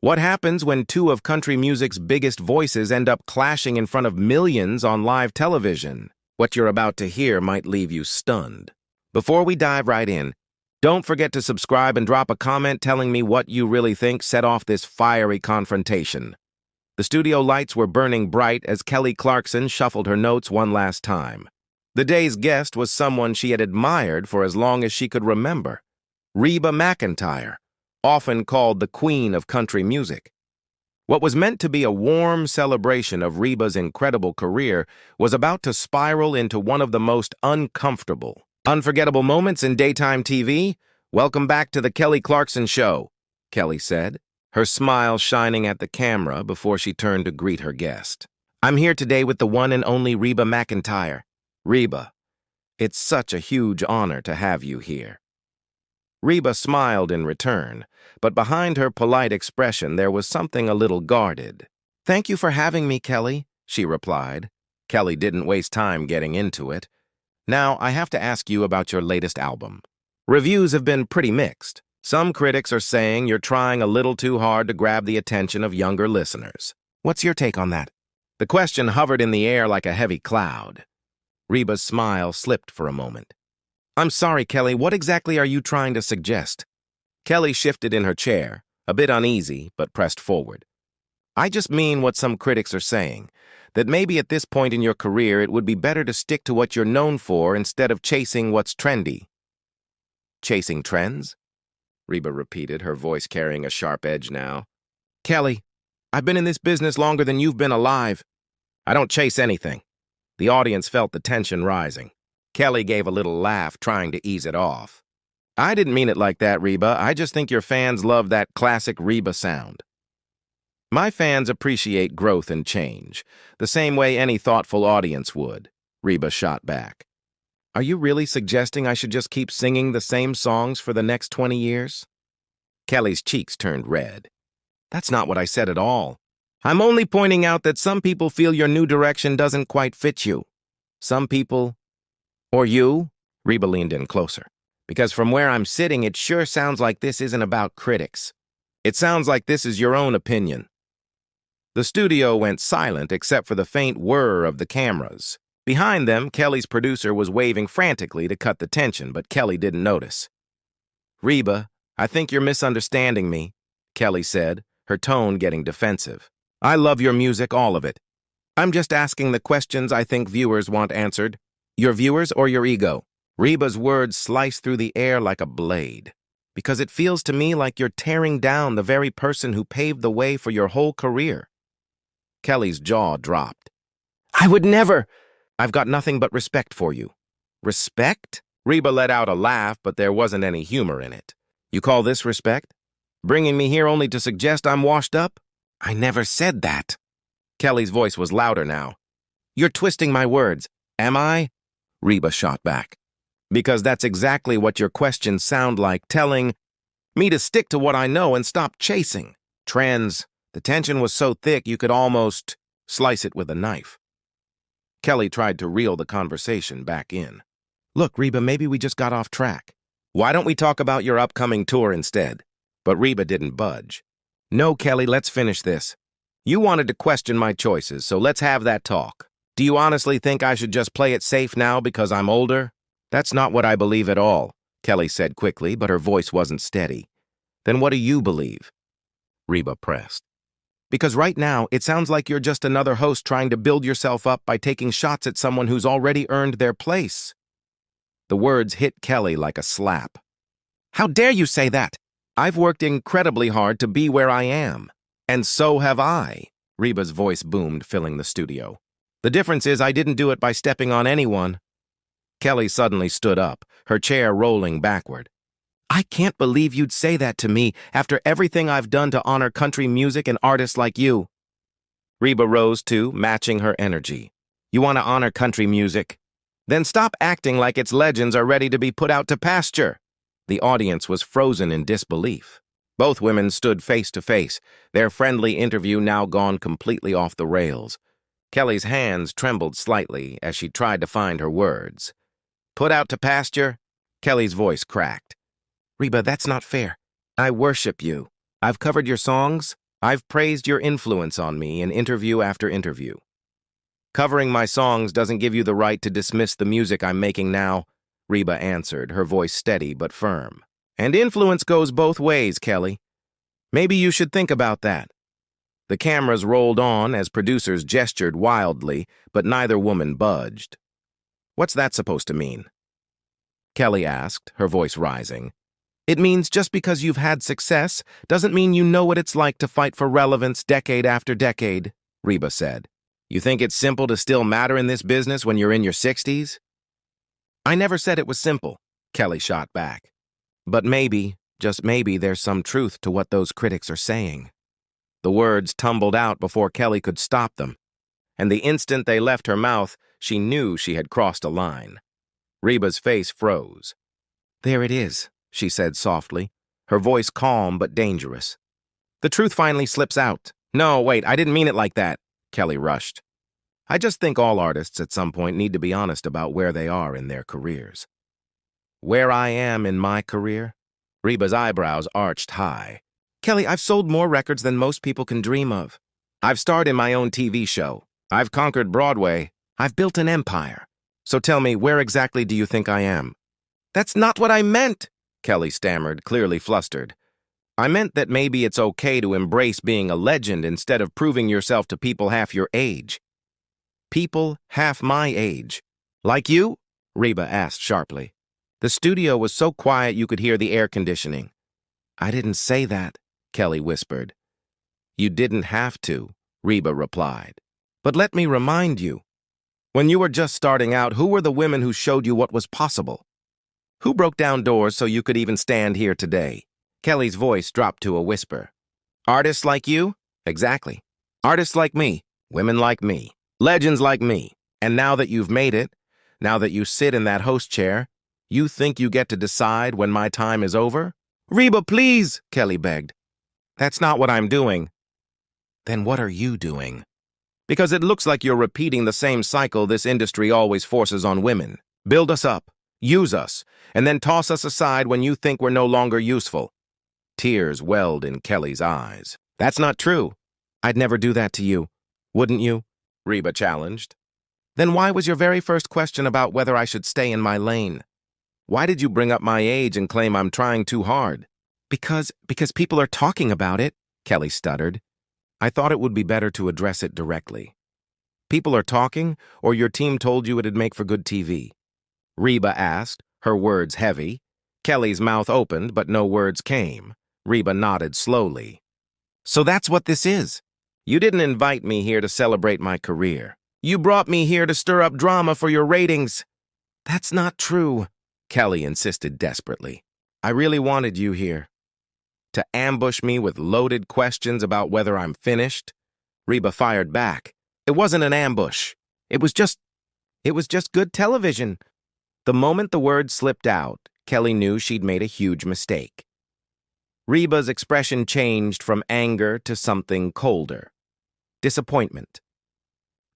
What happens when two of country music's biggest voices end up clashing in front of millions on live television? What you're about to hear might leave you stunned. Before we dive right in, don't forget to subscribe and drop a comment telling me what you really think set off this fiery confrontation. The studio lights were burning bright as Kelly Clarkson shuffled her notes one last time. The day's guest was someone she had admired for as long as she could remember, Reba McEntire, often called the Queen of Country Music. What was meant to be a warm celebration of Reba's incredible career was about to spiral into one of the most uncomfortable, unforgettable moments in daytime TV. "Welcome back to the Kelly Clarkson Show," Kelly said, her smile shining at the camera before she turned to greet her guest. "I'm here today with the one and only Reba McEntire. Reba, it's such a huge honor to have you here." Reba smiled in return, but behind her polite expression there was something a little guarded. "Thank you for having me, Kelly," she replied. Kelly didn't waste time getting into it. "Now, I have to ask you about your latest album. Reviews have been pretty mixed. Some critics are saying you're trying a little too hard to grab the attention of younger listeners. What's your take on that?" The question hovered in the air like a heavy cloud. Reba's smile slipped for a moment. "I'm sorry, Kelly, what exactly are you trying to suggest?" Kelly shifted in her chair, a bit uneasy, but pressed forward. "I just mean what some critics are saying, that maybe at this point in your career it would be better to stick to what you're known for instead of chasing what's trendy." "Chasing trends?" Reba repeated, her voice carrying a sharp edge now. "Kelly, I've been in this business longer than you've been alive. I don't chase anything." The audience felt the tension rising. Kelly gave a little laugh, trying to ease it off. "I didn't mean it like that, Reba. I just think your fans love that classic Reba sound." "My fans appreciate growth and change, the same way any thoughtful audience would," Reba shot back. "Are you really suggesting I should just keep singing the same songs for the next 20 years? Kelly's cheeks turned red. "That's not what I said at all. I'm only pointing out that some people feel your new direction doesn't quite fit you. Some people... Or you?" Reba leaned in closer. "Because from where I'm sitting, it sure sounds like this isn't about critics. It sounds like this is your own opinion." The studio went silent except for the faint whir of the cameras. Behind them, Kelly's producer was waving frantically to cut the tension, but Kelly didn't notice. "Reba, I think you're misunderstanding me," Kelly said, her tone getting defensive. "I love your music, all of it. I'm just asking the questions I think viewers want answered. Your viewers or your ego?" Reba's words sliced through the air like a blade. "Because it feels to me like you're tearing down the very person who paved the way for your whole career." Kelly's jaw dropped. "I would never..." "I've got nothing but respect for you." "Respect?" Reba let out a laugh, but there wasn't any humor in it. "You call this respect? Bringing me here only to suggest I'm washed up?" "I never said that." Kelly's voice was louder now. "You're twisting my words. Am I?" Reba shot back. "Because that's exactly what your questions sound like, telling me to stick to what I know and stop chasing trends." The tension was so thick you could almost slice it with a knife. Kelly tried to reel the conversation back in. "Look, Reba, maybe we just got off track. Why don't we talk about your upcoming tour instead?" But Reba didn't budge. "No, Kelly, let's finish this. You wanted to question my choices, so let's have that talk. Do you honestly think I should just play it safe now because I'm older?" "That's not what I believe at all," Kelly said quickly, but her voice wasn't steady. "Then what do you believe?" Reba pressed. "Because right now, it sounds like you're just another host trying to build yourself up by taking shots at someone who's already earned their place." The words hit Kelly like a slap. "How dare you say that? I've worked incredibly hard to be where I am. And so have I." Reba's voice boomed, filling the studio. "The difference is I didn't do it by stepping on anyone." Kelly suddenly stood up, her chair rolling backward. "I can't believe you'd say that to me after everything I've done to honor country music and artists like you." Reba rose too, matching her energy. "You want to honor country music? Then stop acting like its legends are ready to be put out to pasture." The audience was frozen in disbelief. Both women stood face to face, their friendly interview now gone completely off the rails. Kelly's hands trembled slightly as she tried to find her words. "Put out to pasture?" Kelly's voice cracked. "Reba, that's not fair. I worship you. I've covered your songs. I've praised your influence on me in interview after interview. Covering my songs doesn't give you the right to dismiss the music I'm making now, Reba answered, her voice steady but firm. And influence goes both ways, Kelly. Maybe you should think about that. The cameras rolled on as producers gestured wildly, but neither woman budged. What's that supposed to mean? Kelly asked, her voice rising. It means just because you've had success doesn't mean you know what it's like to fight for relevance decade after decade, Reba said. You think it's simple to still matter in this business when you're in your 60s? I never said it was simple, Kelly shot back. But maybe, just maybe, there's some truth to what those critics are saying. The words tumbled out before Kelly could stop them, and the instant they left her mouth, she knew she had crossed a line. Reba's face froze. There it is, she said softly, her voice calm but dangerous. The truth finally slips out. No, wait, I didn't mean it like that, Kelly rushed. I just think all artists at some point need to be honest about where they are in their careers. Where I am in my career? Reba's eyebrows arched high. Kelly, I've sold more records than most people can dream of. I've starred in my own TV show. I've conquered Broadway. I've built an empire. So tell me, where exactly do you think I am? That's not what I meant, Kelly stammered, clearly flustered. I meant that maybe it's okay to embrace being a legend instead of proving yourself to people half your age. People half my age. Like you? Reba asked sharply. The studio was so quiet you could hear the air conditioning. I didn't say that, Kelly whispered. You didn't have to, Reba replied. But let me remind you. When you were just starting out, who were the women who showed you what was possible? Who broke down doors so you could even stand here today? Kelly's voice dropped to a whisper. Artists like you? Exactly. Artists like me, women like me, legends like me. And now that you've made it, now that you sit in that host chair, you think you get to decide when my time is over? Reba, please, Kelly begged. That's not what I'm doing. Then what are you doing? Because it looks like you're repeating the same cycle this industry always forces on women. Build us up, use us, and then toss us aside when you think we're no longer useful. Tears welled in Kelly's eyes. That's not true. I'd never do that to you. Wouldn't you? Reba challenged. Then why was your very first question about whether I should stay in my lane? Why did you bring up my age and claim I'm trying too hard? Because people are talking about it, Kelly stuttered. I thought it would be better to address it directly. People are talking, or your team told you it'd make for good TV? Reba asked, her words heavy. Kelly's mouth opened, but no words came. Reba nodded slowly. So that's what this is. You didn't invite me here to celebrate my career. You brought me here to stir up drama for your ratings. That's not true, Kelly insisted desperately. I really wanted you here. To ambush me with loaded questions about whether I'm finished? Reba fired back. It wasn't an ambush. It was just good television. The moment the words slipped out, Kelly knew she'd made a huge mistake. Reba's expression changed from anger to something colder. Disappointment.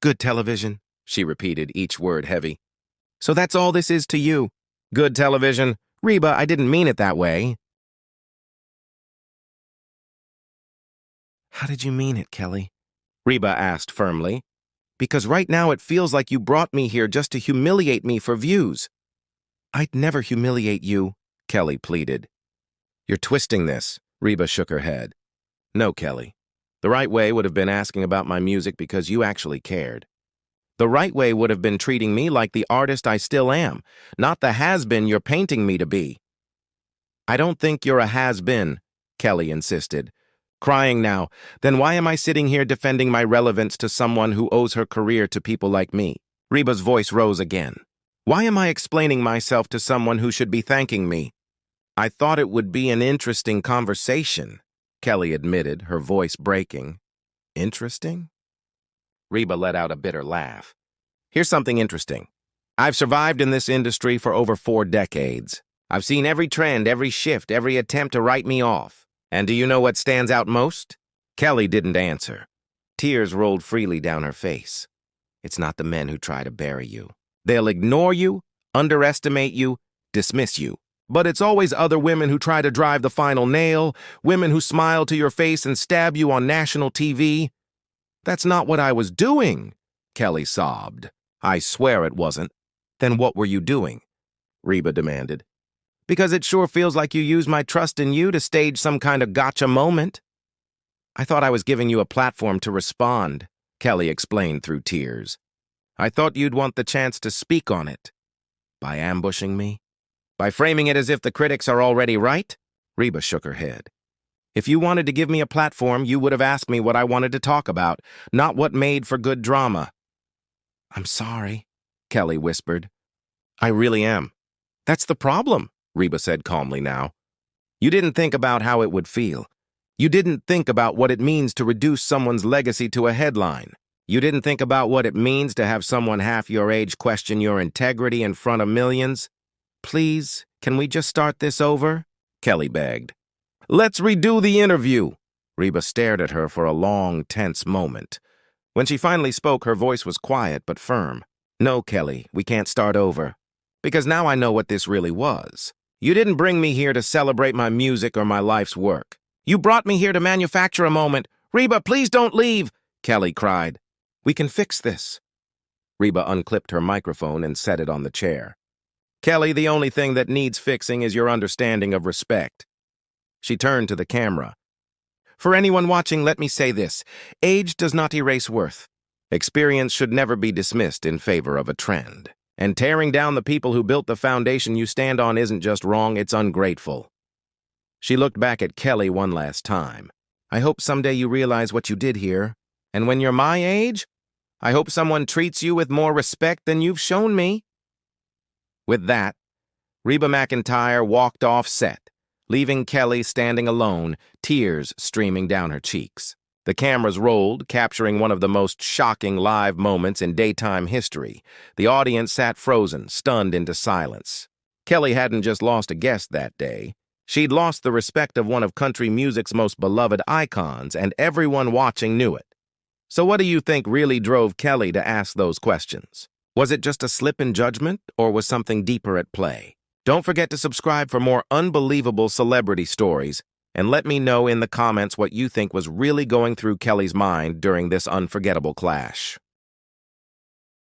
Good television, she repeated, each word heavy. So that's all this is to you? Good television? Reba, I didn't mean it that way. How did you mean it, Kelly? Reba asked firmly. Because right now it feels like you brought me here just to humiliate me for views. I'd never humiliate you, Kelly pleaded. You're twisting this, Reba shook her head. No, Kelly. The right way would have been asking about my music because you actually cared. The right way would have been treating me like the artist I still am, not the has-been you're painting me to be. I don't think you're a has-been, Kelly insisted. Crying now, then why am I sitting here defending my relevance to someone who owes her career to people like me? Reba's voice rose again. Why am I explaining myself to someone who should be thanking me? I thought it would be an interesting conversation, Kelly admitted, her voice breaking. Interesting? Reba let out a bitter laugh. Here's something interesting. I've survived in this industry for over 4 decades. I've seen every trend, every shift, every attempt to write me off. And do you know what stands out most? Kelly didn't answer. Tears rolled freely down her face. It's not the men who try to bury you. They'll ignore you, underestimate you, dismiss you. But it's always other women who try to drive the final nail, women who smile to your face and stab you on national TV. That's not what I was doing, Kelly sobbed. I swear it wasn't. Then what were you doing? Reba demanded. Because it sure feels like you used my trust in you to stage some kind of gotcha moment. I thought I was giving you a platform to respond, Kelly explained through tears. I thought you'd want the chance to speak on it. By ambushing me? By framing it as if the critics are already right? Reba shook her head. If you wanted to give me a platform, you would have asked me what I wanted to talk about, not what made for good drama. I'm sorry, Kelly whispered. I really am. That's the problem, Reba said calmly now. You didn't think about how it would feel. You didn't think about what it means to reduce someone's legacy to a headline. You didn't think about what it means to have someone half your age question your integrity in front of millions. Please, can we just start this over? Kelly begged. Let's redo the interview. Reba stared at her for a long, tense moment. When she finally spoke, her voice was quiet but firm. No, Kelly, we can't start over. Because now I know what this really was. You didn't bring me here to celebrate my music or my life's work. You brought me here to manufacture a moment. Reba, please don't leave, Kelly cried. We can fix this. Reba unclipped her microphone and set it on the chair. Kelly, the only thing that needs fixing is your understanding of respect. She turned to the camera. For anyone watching, let me say this. Age does not erase worth. Experience should never be dismissed in favor of a trend. And tearing down the people who built the foundation you stand on isn't just wrong, it's ungrateful. She looked back at Kelly one last time. I hope someday you realize what you did here. And when you're my age, I hope someone treats you with more respect than you've shown me. With that, Reba McEntire walked off set, leaving Kelly standing alone, tears streaming down her cheeks. The cameras rolled, capturing one of the most shocking live moments in daytime history. The audience sat frozen, stunned into silence. Kelly hadn't just lost a guest that day. She'd lost the respect of one of country music's most beloved icons, and everyone watching knew it. So what do you think really drove Kelly to ask those questions? Was it just a slip in judgment, or was something deeper at play? Don't forget to subscribe for more unbelievable celebrity stories, and let me know in the comments what you think was really going through Kelly's mind during this unforgettable clash.